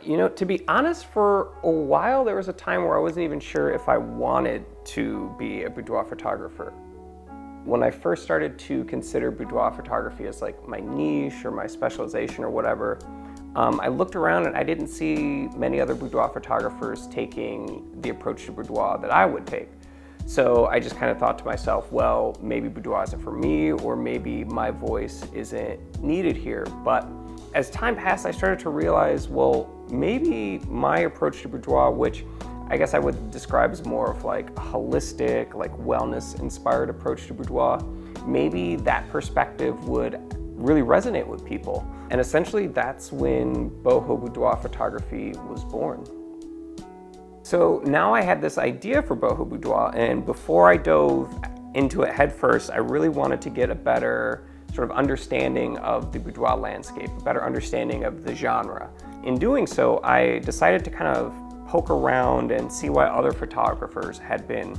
You know, to be honest, for a while there was a time where I wasn't even sure if I wanted to be a boudoir photographer. When I first started to consider boudoir photography as like my niche or my specialization or whatever, I looked around and I didn't see many other boudoir photographers taking the approach to boudoir that I would take. So I just kind of thought to myself, well, maybe boudoir isn't for me, or maybe my voice isn't needed here. But as time passed, I started to realize, well, maybe my approach to boudoir, which I guess I would describe as more of like a holistic, like wellness-inspired approach to boudoir, maybe that perspective would really resonate with people. And essentially that's when BOHO Boudoir Photography was born. So now I had this idea for BOHO Boudoir, and before I dove into it headfirst, I really wanted to get a better sort of understanding of the boudoir landscape, a better understanding of the genre. In doing so, I decided to kind of poke around and see why other photographers had been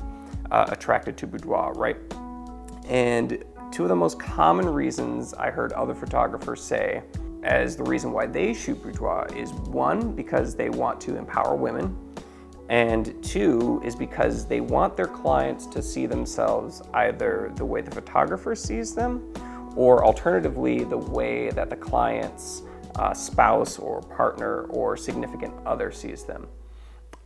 attracted to boudoir, right? And two of the most common reasons I heard other photographers say as the reason why they shoot boudoir is, one, because they want to empower women, and two is because they want their clients to see themselves either the way the photographer sees them, or alternatively the way that the client's spouse or partner or significant other sees them.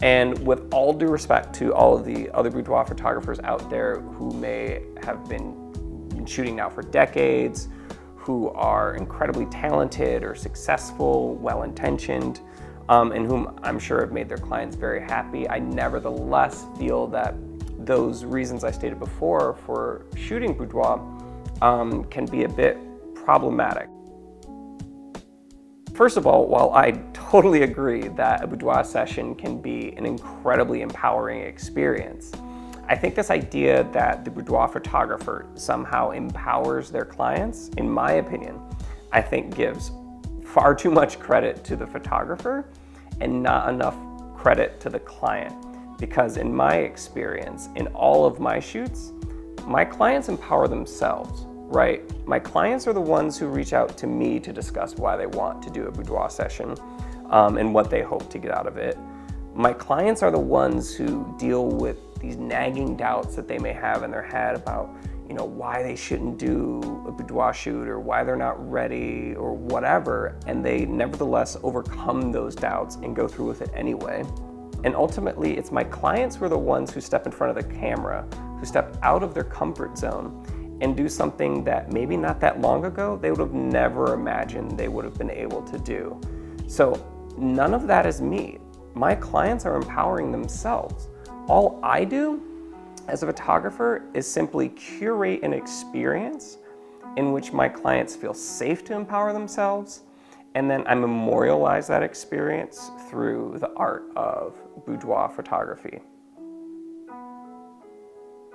And with all due respect to all of the other boudoir photographers out there who may have been shooting now for decades, who are incredibly talented or successful, well-intentioned, and whom I'm sure have made their clients very happy, I nevertheless feel that those reasons I stated before for shooting boudoir can be a bit problematic. First of all, while I totally agree that a boudoir session can be an incredibly empowering experience, I think this idea that the boudoir photographer somehow empowers their clients, in my opinion, I think gives far too much credit to the photographer and not enough credit to the client. Because in my experience, in all of my shoots, my clients empower themselves, right? My clients are the ones who reach out to me to discuss why they want to do a boudoir session and what they hope to get out of it. My clients are the ones who deal with these nagging doubts that they may have in their head about, you know, why they shouldn't do a boudoir shoot or why they're not ready or whatever, and they nevertheless overcome those doubts and go through with it anyway. And ultimately, it's my clients who are the ones who step in front of the camera, who step out of their comfort zone and do something that maybe not that long ago they would have never imagined they would have been able to do. So none of that is me. My clients are empowering themselves. All I do as a photographer is simply curate an experience in which my clients feel safe to empower themselves, and then I memorialize that experience through the art of boudoir photography.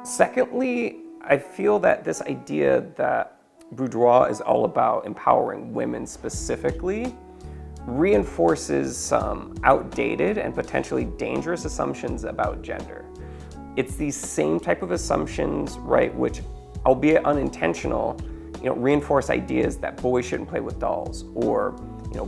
Secondly, I feel that this idea that boudoir is all about empowering women specifically reinforces some outdated and potentially dangerous assumptions about gender. It's these same type of assumptions, right, which, albeit unintentional, reinforce ideas that boys shouldn't play with dolls, or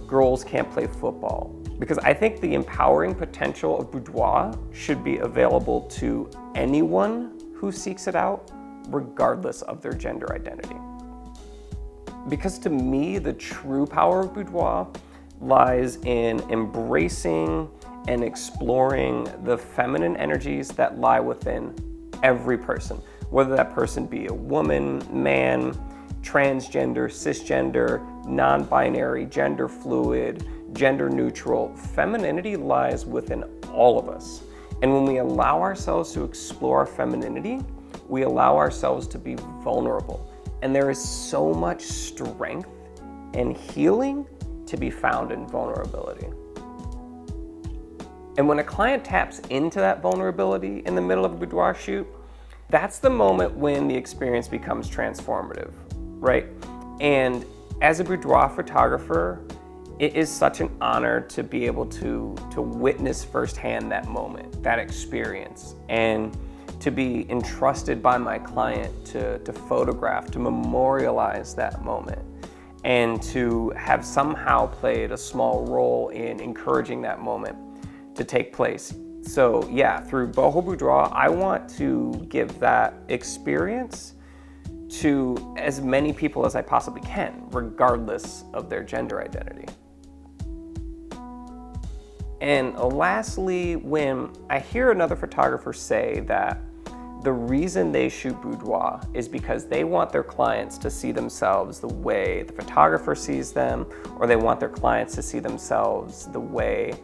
girls can't play football. Because I think the empowering potential of boudoir should be available to anyone who seeks it out, regardless of their gender identity. Because to me, the true power of boudoir lies in embracing and exploring the feminine energies that lie within every person, whether that person be a woman, man, transgender, cisgender, non-binary, gender fluid, gender neutral. Femininity lies within all of us. And when we allow ourselves to explore our femininity, we allow ourselves to be vulnerable. And there is so much strength and healing to be found in vulnerability. And when a client taps into that vulnerability in the middle of a boudoir shoot, that's the moment when the experience becomes transformative, right? And as a boudoir photographer, it is such an honor to be able to witness firsthand that moment, that experience, and to be entrusted by my client to photograph, to memorialize that moment. and to have somehow played a small role in encouraging that moment to take place. So yeah, through BOHO Boudoir, I want to give that experience to as many people as I possibly can, regardless of their gender identity. And lastly, when I hear another photographer say that the reason they shoot boudoir is because they want their clients to see themselves the way the photographer sees them, or they want their clients to see themselves the way,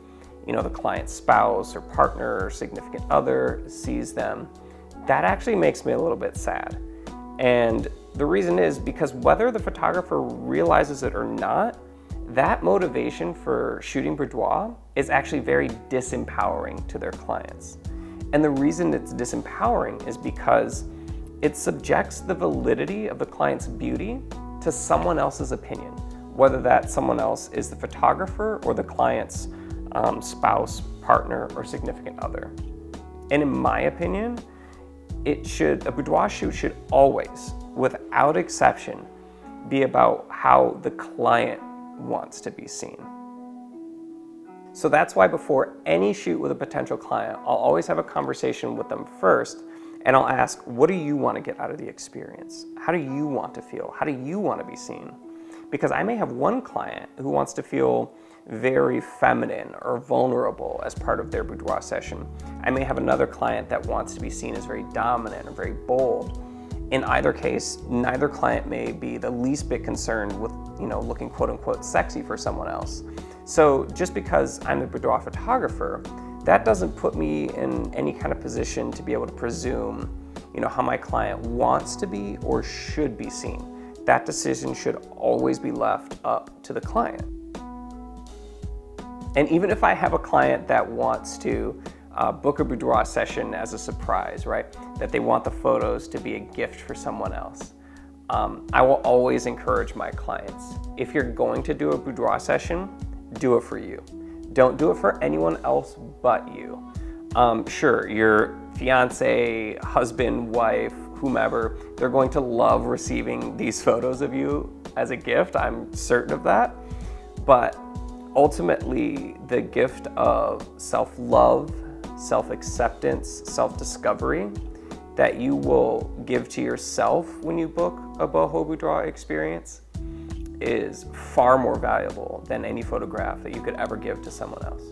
the client's spouse or partner or significant other sees them, that actually makes me a little bit sad. And the reason is because whether the photographer realizes it or not, that motivation for shooting boudoir is actually very disempowering to their clients. And the reason it's disempowering is because it subjects the validity of the client's beauty to someone else's opinion, whether that someone else is the photographer or the client's spouse, partner, or significant other. And in my opinion, a boudoir shoot should always, without exception, be about how the client wants to be seen. So that's why before any shoot with a potential client, I'll always have a conversation with them first, and I'll ask, what do you want to get out of the experience? How do you want to feel? How do you want to be seen? Because I may have one client who wants to feel very feminine or vulnerable as part of their boudoir session. I may have another client that wants to be seen as very dominant or very bold. In either case, neither client may be the least bit concerned with, looking quote unquote sexy for someone else. So just because I'm the boudoir photographer, that doesn't put me in any kind of position to be able to presume, how my client wants to be or should be seen. That decision should always be left up to the client. And even if I have a client that wants to book a boudoir session as a surprise, right? That they want the photos to be a gift for someone else. I will always encourage my clients, if you're going to do a boudoir session, do it for you. Don't do it for anyone else but you. Sure, your fiance, husband, wife, whomever, they're going to love receiving these photos of you as a gift. I'm certain of that. But ultimately, the gift of self-love, self-acceptance, self-discovery that you will give to yourself when you book a BOHO Boudoir experience is far more valuable than any photograph that you could ever give to someone else.